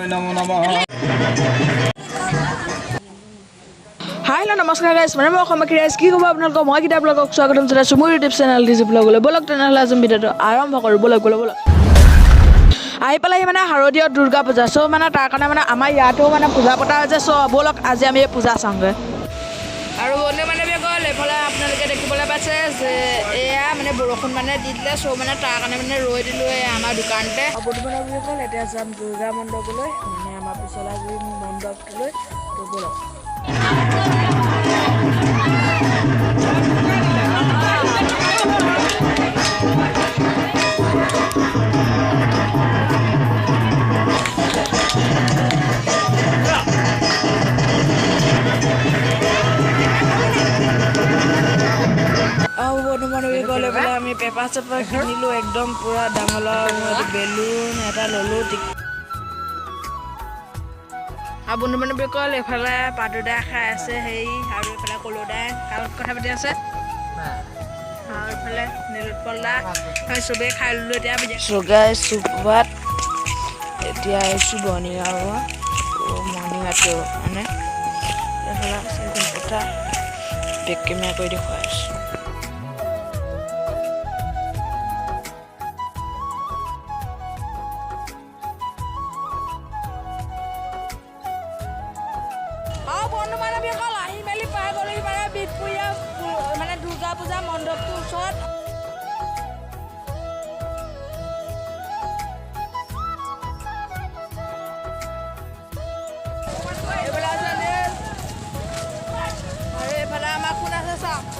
Hi, hello, namaskar guys. My name is Khamakri. কি খবৰ আপোনালোকৰ মই কিটা ব্লগক স্বাগতম জনাইছো মোৰ ইউটিউব চেনেল ডিজি ব্লগলৈ বলক তেনেহ'লে আজি ভিডিঅ'টো আৰম্ভ কৰোঁ বলক আহি পেলাই মানে শাৰদীয় দুৰ্গা পূজা চ' মানে তাৰ কাৰণে মানে আমাৰ ইয়াতো মানে পূজা পতা হৈছে চ' বলক আজি আমি এই পূজা চাওঁগৈ আৰু বন্ধু বান্ধৱীসকল এইফালে আপোনালোকে দেখিবলৈ পাইছে যে এয়া মানে বৰষুণ মানে দি দিলে চ' মানে তাৰ কাৰণে মানে ৰৈ দিলোঁ আমাৰ দোকানতে বন্ধু বান্ধৱীসকল এতিয়া যাম দুৰ্গা মণ্ডপলৈ মানে আমাৰ পিছলাগুৰি মণ্ডপটোলৈ তো বলক বন্ধু বান্ধৱীসকলে বোলে আমি পেপাৰ চেপাৰ কিনিলোঁ একদম পূৰা ডাঙৰ বেলুন এটা ল'লোঁ আৰু বন্ধু বান্ধৱীসকল এইফালে পাতুদাই খাই আছে হেৰি আৰু এইফালে কলদাই কালত কথা পাতি আছে আৰু এইফালে নীলপলা চবেই খাই ল'লোঁ এতিয়া চগাই চুপাত এতিয়া আহিছোঁ বৰ্ণিগাঁও মৰ্ণিঙাটো মানে এইফালে কথা বেক কেমেৰা কৰি দেখুৱাই আছোঁ বন্ধু বান্ধৱীসকল আহি মেলি পাই গ'লেহি মানে বিহপুৰীয়া মানে দুৰ্গা পূজা মণ্ডপটোৰ ওচৰত এইফালে আছে আৰু এইফালে আমাৰ কোন আছে চাওক